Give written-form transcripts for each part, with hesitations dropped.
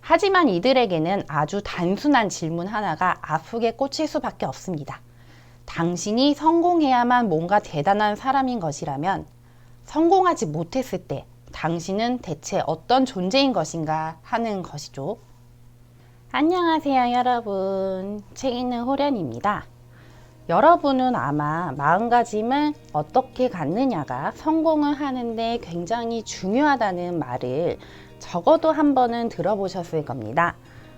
하지만 이들에게는 아주 단순한 질문 하나가 아프게 꽂힐 수밖에 없습니다. 당신이 성공해야만 뭔가 대단한 사람인 것이라면 성공하지 못했을 때 당신은 대체 어떤 존재인 것인가 하는 것이죠. 안녕하세요 여러분, 책 읽는 호련입니다. 여러분은 아마 마음가짐을 어떻게 갖느냐가 성공을 하는데 굉장히 중요하다는 말을 적어도 한 번은 들어보셨을 겁니다.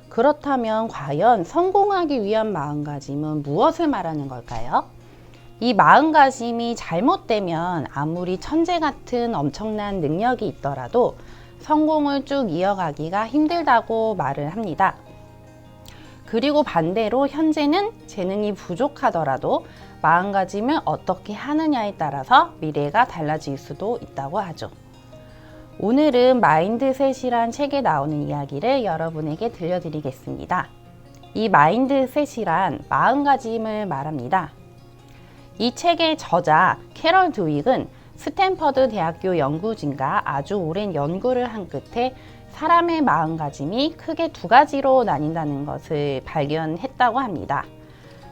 그렇다면 과연 성공하기 위한 마음가짐은 무엇을 말하는 걸까요? 이 마음가짐이 잘못되면 아무리 천재 같은 엄청난 능력이 있더라도 성공을 쭉 이어가기가 힘들다고 말을 합니다. 그리고 반대로 현재는 재능이 부족하더라도 마음가짐을 어떻게 하느냐에 따라서 미래가 달라질 수도 있다고 하죠. 오늘은 마인드셋이란 책에 나오는 이야기를 여러분에게 들려드리겠습니다. 이 마인드셋이란 마음가짐을 말합니다. 이 책의 저자 캐럴 드윅은 스탠퍼드 대학교 연구진과 아주 오랜 연구를 한 끝에 사람의 마음가짐이 크게 두 가지로 나뉜다는 것을 발견했다고 합니다.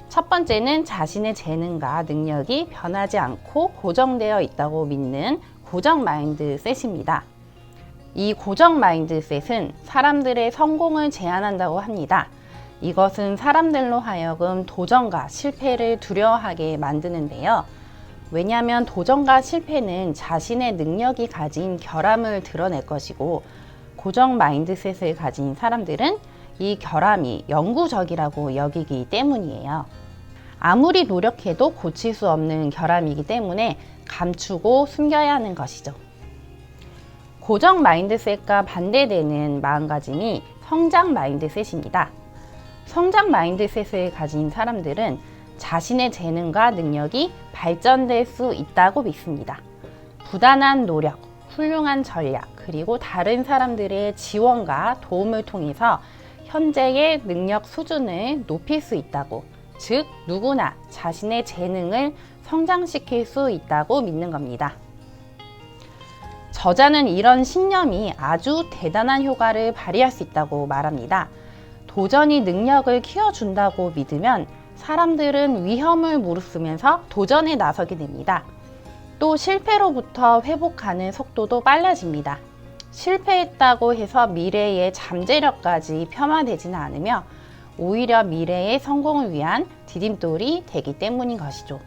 첫 번째는 자신의 재능과 능력이 변하지 않고 고정되어 있다고 믿는 고정 마인드셋입니다. 이 고정 마인드셋은 사람들의 성공을 제한한다고 합니다. 이것은 사람들로 하여금 도전과 실패를 두려워하게 만드는데요. 왜냐하면 도전과 실패는 자신의 능력이 가진 결함을 드러낼 것이고 고정 마인드셋을 가진 사람들은 이 결함이 영구적이라고 여기기 때문이에요. 아무리 노력해도 고칠 수 없는 결함이기 때문에 감추고 숨겨야 하는 것이죠. 고정 마인드셋과 반대되는 마음가짐이 성장 마인드셋입니다. 성장 마인드셋을 가진 사람들은 자신의 재능과 능력이 발전될 수 있다고 믿습니다. 부단한 노력, 훌륭한 전략, 그리고 다른 사람들의 지원과 도움을 통해서 현재의 능력 수준을 높일 수 있다고, 즉 누구나 자신의 재능을 성장시킬 수 있다고 믿는 겁니다. 저자는 이런 신념이 아주 대단한 효과를 발휘할 수 있다고 말합니다. 도전이 능력을 키워준다고 믿으면 사람들은 위험을 무릅쓰면서 도전에 나서게 됩니다. 또 실패로부터 회복하는 속도도 빨라집니다. 실패했다고 해서 미래의 잠재력까지 폄하되지는 않으며 오히려 미래의 성공을 위한 디딤돌이 되기 때문인 것이죠.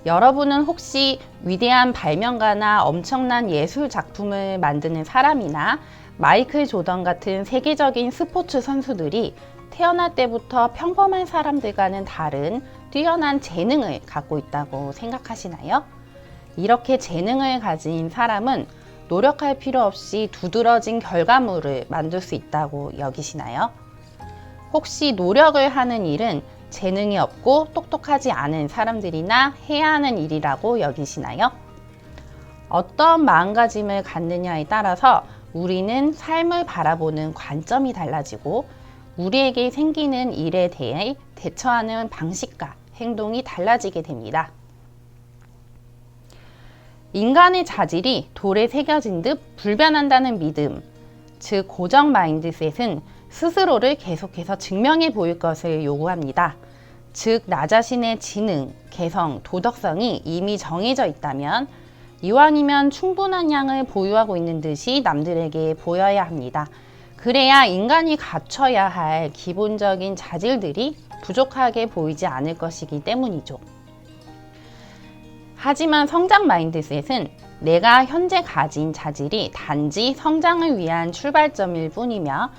여러분은 혹시 위대한 발명가나 엄청난 예술 작품을 만드는 사람이나 마이클 조던 같은 세계적인 스포츠 선수들이 태어날 때부터 평범한 사람들과는 다른 뛰어난 재능을 갖고 있다고 생각하시나요? 이렇게 재능을 가진 사람은 노력할 필요 없이 두드러진 결과물을 만들 수 있다고 여기시나요? 혹시 노력을 하는 일은 재능이 없고 똑똑하지 않은 사람들이나 해야 하는 일이라고 여기시나요? 어떤 마음가짐을 갖느냐에 따라서 우리는 삶을 바라보는 관점이 달라지고 우리에게 생기는 일에 대해 대처하는 방식과 행동이 달라지게 됩니다. 인간의 자질이 돌에 새겨진 듯 불변한다는 믿음, 즉 고정 마인드셋은 스스로를 계속해서 증명해 보일 것을 요구합니다. 즉 나 자신의 지능, 개성, 도덕성이 이미 정해져 있다면 이왕이면 충분한 양을 보유하고 있는 듯이 남들에게 보여야 합니다. 그래야 인간이 갖춰야 할 기본적인 자질들이 부족하게 보이지 않을 것이기 때문이죠. 하지만 성장 마인드셋은 내가 현재 가진 자질이 단지 성장을 위한 출발점일 뿐이며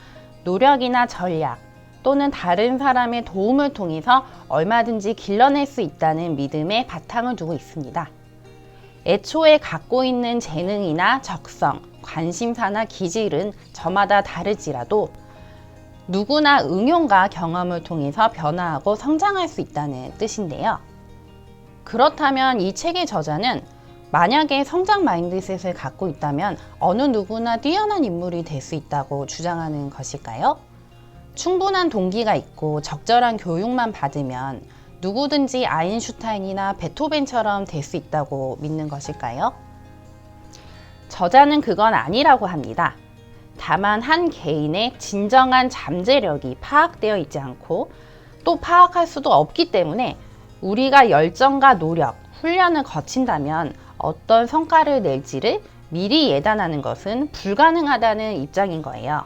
노력이나 전략 또는 다른 사람의 도움을 통해서 얼마든지 길러낼 수 있다는 믿음에 바탕을 두고 있습니다. 애초에 갖고 있는 재능이나 적성, 관심사나 기질은 저마다 다를지라도 누구나 응용과 경험을 통해서 변화하고 성장할 수 있다는 뜻인데요. 그렇다면 이 책의 저자는 만약에 성장 마인드셋을 갖고 있다면 어느 누구나 뛰어난 인물이 될 수 있다고 주장하는 것일까요? 충분한 동기가 있고 적절한 교육만 받으면 누구든지 아인슈타인이나 베토벤처럼 될 수 있다고 믿는 것일까요? 저자는 그건 아니라고 합니다. 다만 한 개인의 진정한 잠재력이 파악되어 있지 않고 또 파악할 수도 없기 때문에 우리가 열정과 노력, 훈련을 거친다면 어떤 성과를 낼지를 미리 예단하는 것은 불가능하다는 입장인 거예요.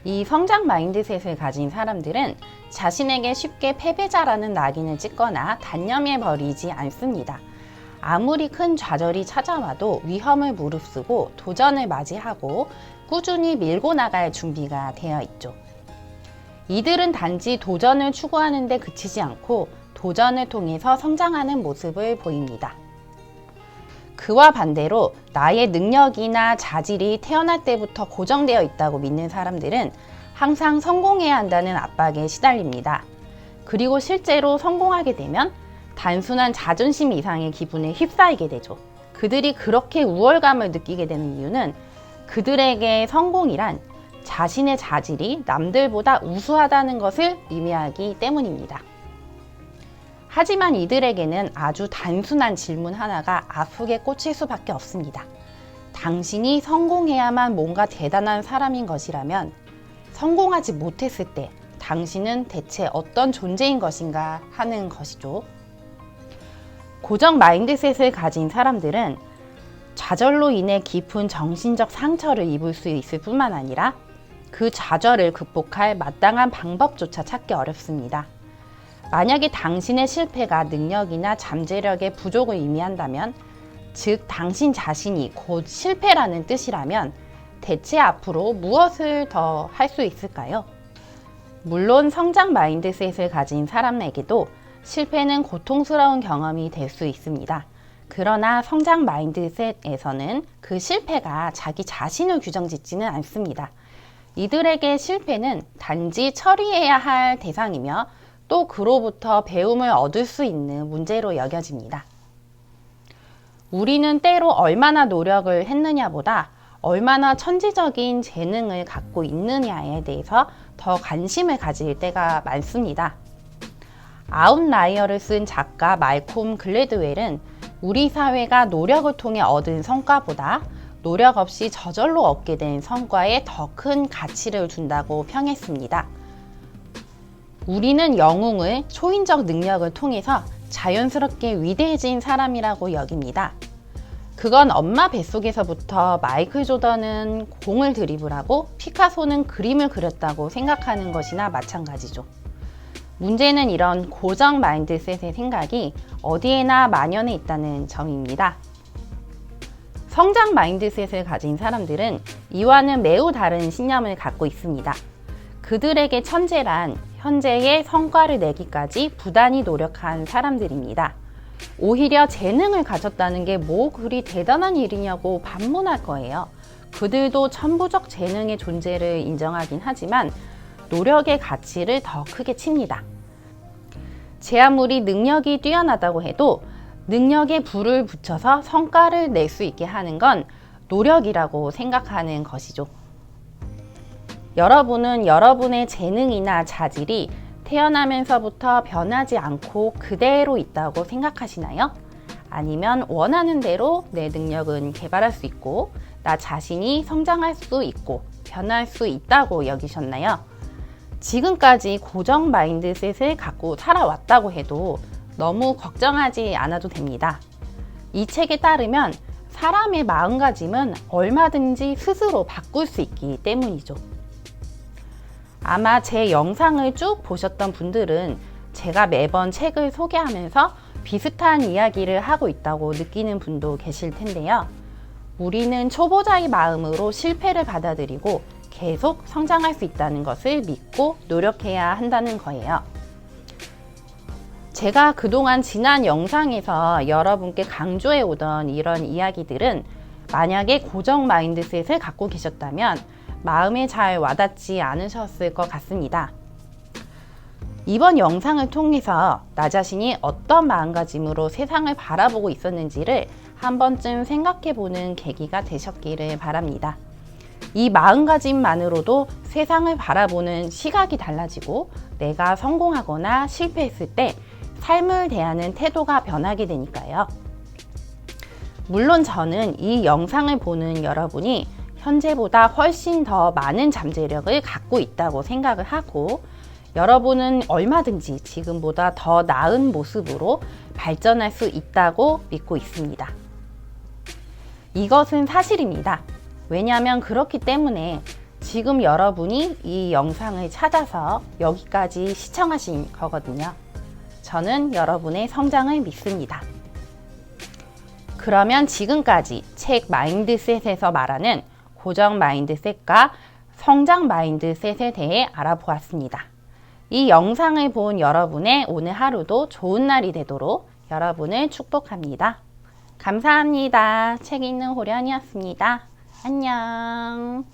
이 성장 마인드셋을 가진 사람들은 자신에게 쉽게 패배자라는 낙인을 찍거나 단념해버리지 않습니다. 아무리 큰 좌절이 찾아와도 위험을 무릅쓰고 도전을 맞이하고 꾸준히 밀고 나갈 준비가 되어 있죠. 이들은 단지 도전을 추구하는 데 그치지 않고 도전을 통해서 성장하는 모습을 보입니다. 그와 반대로 나의 능력이나 자질이 태어날 때부터 고정되어 있다고 믿는 사람들은 항상 성공해야 한다는 압박에 시달립니다. 그리고 실제로 성공하게 되면 단순한 자존심 이상의 기분에 휩싸이게 되죠. 그들이 그렇게 우월감을 느끼게 되는 이유는 그들에게 성공이란 자신의 자질이 남들보다 우수하다는 것을 의미하기 때문입니다. 하지만 이들에게는 아주 단순한 질문 하나가 아프게 꽂힐 수밖에 없습니다. 당신이 성공해야만 뭔가 대단한 사람인 것이라면 성공하지 못했을 때 당신은 대체 어떤 존재인 것인가 하는 것이죠. 고정 마인드셋을 가진 사람들은 좌절로 인해 깊은 정신적 상처를 입을 수 있을 뿐만 아니라 그 좌절을 극복할 마땅한 방법조차 찾기 어렵습니다. 만약에 당신의 실패가 능력이나 잠재력의 부족을 의미한다면, 즉 당신 자신이 곧 실패라는 뜻이라면 대체 앞으로 무엇을 더 할 수 있을까요? 물론 성장 마인드셋을 가진 사람에게도 실패는 고통스러운 경험이 될 수 있습니다. 그러나 성장 마인드셋에서는 그 실패가 자기 자신을 규정짓지는 않습니다. 이들에게 실패는 단지 처리해야 할 대상이며 또 그로부터 배움을 얻을 수 있는 문제로 여겨집니다. 우리는 때로 얼마나 노력을 했느냐보다 얼마나 천재적인 재능을 갖고 있느냐에 대해서 더 관심을 가질 때가 많습니다. 아웃라이어를 쓴 작가 말콤 글래드웰은 우리 사회가 노력을 통해 얻은 성과보다 노력 없이 저절로 얻게 된 성과에 더 큰 가치를 준다고 평했습니다. 우리는 영웅을 초인적 능력을 통해서 자연스럽게 위대해진 사람이라고 여깁니다. 그건 엄마 뱃속에서부터 마이클 조던은 공을 드리블하고 피카소는 그림을 그렸다고 생각하는 것이나 마찬가지죠. 문제는 이런 고정 마인드셋의 생각이 어디에나 만연해 있다는 점입니다. 성장 마인드셋을 가진 사람들은 이와는 매우 다른 신념을 갖고 있습니다. 그들에게 천재란 현재의 성과를 내기까지 부단히 노력한 사람들입니다. 오히려 재능을 가졌다는 게 뭐 그리 대단한 일이냐고 반문할 거예요. 그들도 천부적 재능의 존재를 인정하긴 하지만 노력의 가치를 더 크게 칩니다. 제 아무리 능력이 뛰어나다고 해도 능력에 불을 붙여서 성과를 낼 수 있게 하는 건 노력이라고 생각하는 것이죠. 여러분은 여러분의 재능이나 자질이 태어나면서부터 변하지 않고 그대로 있다고 생각하시나요? 아니면 원하는 대로 내 능력은 개발할 수 있고 나 자신이 성장할 수 있고 변할 수 있다고 여기셨나요? 지금까지 고정 마인드셋을 갖고 살아왔다고 해도 너무 걱정하지 않아도 됩니다. 이 책에 따르면 사람의 마음가짐은 얼마든지 스스로 바꿀 수 있기 때문이죠. 아마 제 영상을 쭉 보셨던 분들은 제가 매번 책을 소개하면서 비슷한 이야기를 하고 있다고 느끼는 분도 계실 텐데요. 우리는 초보자의 마음으로 실패를 받아들이고 계속 성장할 수 있다는 것을 믿고 노력해야 한다는 거예요. 제가 그동안 지난 영상에서 여러분께 강조해 오던 이런 이야기들은 만약에 고정 마인드셋을 갖고 계셨다면 마음에 잘 와닿지 않으셨을 것 같습니다. 이번 영상을 통해서 나 자신이 어떤 마음가짐으로 세상을 바라보고 있었는지를 한 번쯤 생각해 보는 계기가 되셨기를 바랍니다. 이 마음가짐만으로도 세상을 바라보는 시각이 달라지고 내가 성공하거나 실패했을 때 삶을 대하는 태도가 변하게 되니까요. 물론 저는 이 영상을 보는 여러분이 현재보다 훨씬 더 많은 잠재력을 갖고 있다고 생각을 하고 여러분은 얼마든지 지금보다 더 나은 모습으로 발전할 수 있다고 믿고 있습니다. 이것은 사실입니다. 왜냐하면 그렇기 때문에 지금 여러분이 이 영상을 찾아서 여기까지 시청하신 거거든요. 저는 여러분의 성장을 믿습니다. 그러면 지금까지 책 마인드셋에서 말하는 고정 마인드셋과 성장 마인드셋에 대해 알아보았습니다. 이 영상을 본 여러분의 오늘 하루도 좋은 날이 되도록 여러분을 축복합니다. 감사합니다. 책 읽는 호련이었습니다. 안녕.